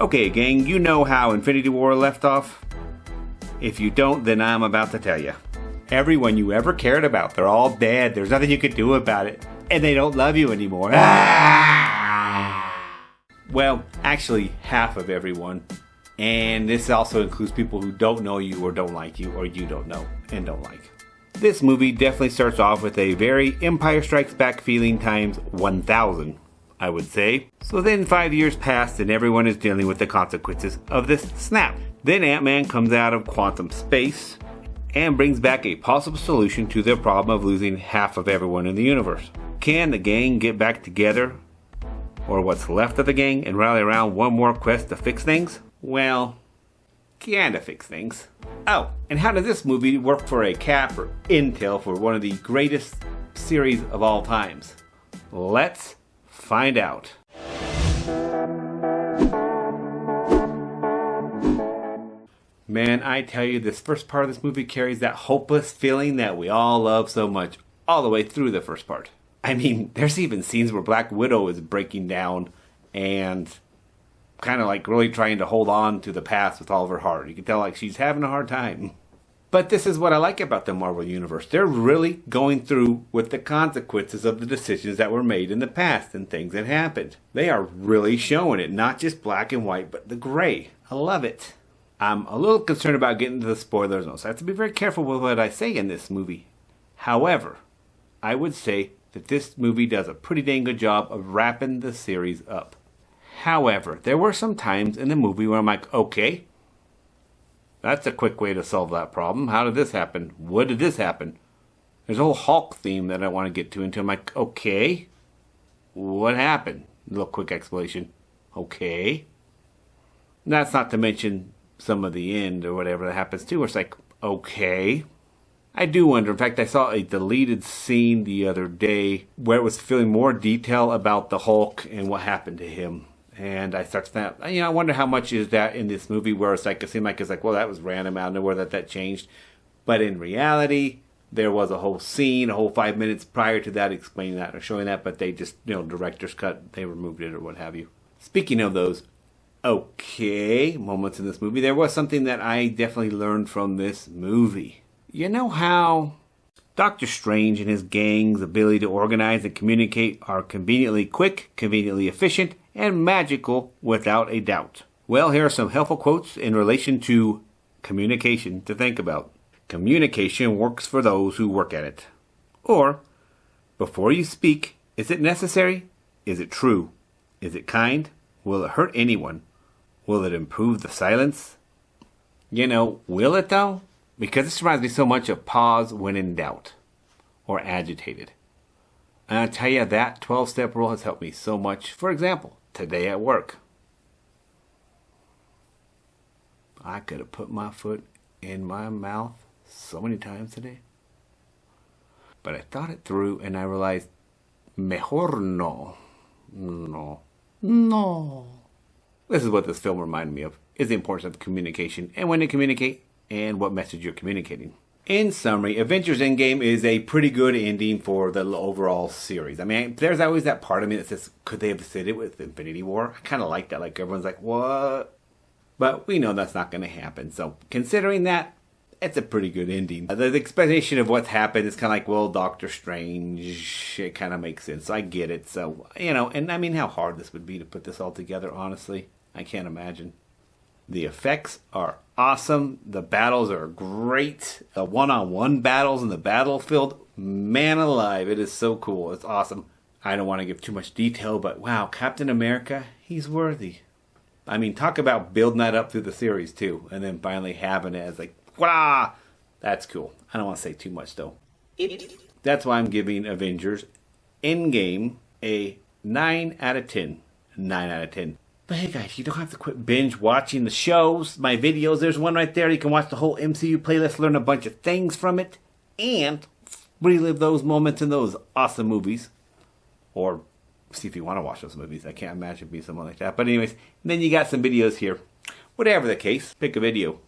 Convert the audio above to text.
Okay, gang, you know how Infinity War left off? If you don't, then I'm about to tell you. Everyone you ever cared about, they're all dead. There's nothing you can do about it. And they don't love you anymore. Well, actually, half of everyone. And this also includes people who don't know you or don't like you, or you don't know and don't like. This movie definitely starts off with a very Empire Strikes Back feeling times 1,000, I would say. So then 5 years pass and everyone is dealing with the consequences of this snap. Then Ant-Man comes out of quantum space and brings back a possible solution to their problem of losing half of everyone in the universe. Can the gang get back together, or what's left of the gang, and rally around one more quest to fix things? Well, kinda fix things. Oh, and how does this movie work for a cap or intel for one of the greatest series of all times? Let's find out. Man, I tell you, this first part of this movie carries that hopeless feeling that we all love so much, all the way through the first part. I mean, there's even scenes where Black Widow is breaking down and kind of like really trying to hold on to the past with all of her heart. You can tell like she's having a hard time. But this is what I like about the Marvel Universe. They're really going through with the consequences of the decisions that were made in the past and things that happened. They are really showing it, not just black and white, but the gray. I love it. I'm a little concerned about getting to the spoilers, so I have to be very careful with what I say in this movie. However, I would say that this movie does a pretty dang good job of wrapping the series up. However, there were some times in the movie where I'm like, okay, that's a quick way to solve that problem. How did this happen? What did this happen? There's a whole Hulk theme that I want to get to into. I'm like, okay, what happened? A little quick explanation. Okay. That's not to mention some of the end or whatever that happens too, where it's like, okay. I do wonder. In fact, I saw a deleted scene the other day where it was feeling more detail about the Hulk and what happened to him. And I start to think, I wonder how much is that in this movie where it's like, it seemed like it's like, well, that was random out of nowhere that changed. But in reality, there was a whole scene, a whole 5 minutes prior to that explaining that or showing that, but they just, director's cut, they removed it or what have you. Speaking of those okay moments in this movie, there was something that I definitely learned from this movie. You know how Doctor Strange and his gang's ability to organize and communicate are conveniently quick, conveniently efficient, and magical without a doubt. Well, here are some helpful quotes in relation to communication to think about. Communication works for those who work at it. Or, before you speak, is it necessary? Is it true? Is it kind? Will it hurt anyone? Will it improve the silence? Will it though? Because this reminds me so much of pause when in doubt or agitated. And I'll tell you, that 12-step rule has helped me so much. For example, today at work, I could have put my foot in my mouth so many times today. But I thought it through and I realized, mejor no. No. This is what this film reminded me of, is the importance of communication and when to communicate and what message you're communicating. In summary, Avengers End Game is a pretty good ending for the overall series. I mean, there's always that part of me that says, could they have said it with Infinity War? I kind of like that. Like, everyone's like, what? But we know that's not going to happen. So, considering that, it's a pretty good ending. The explanation of what's happened is kind of like, well, Doctor Strange, it kind of makes sense. I get it. So, and I mean, how hard this would be to put this all together, honestly. I can't imagine. The effects are awesome. The battles are great. The one-on-one battles in the battlefield, man alive, it is so cool. It's awesome. I don't want to give too much detail, but wow, Captain America, he's worthy. I mean, talk about building that up through the series too, and then finally having it as like, wow, that's cool. I don't want to say too much though. That's why I'm giving Avengers End Game a 9 out of 10. 9 out of 10. But hey guys, you don't have to quit binge watching the shows, my videos. There's one right there. You can watch the whole MCU playlist, learn a bunch of things from it, and relive those moments in those awesome movies. Or see if you want to watch those movies. I can't imagine being someone like that. But anyways, then you got some videos here. Whatever the case, pick a video.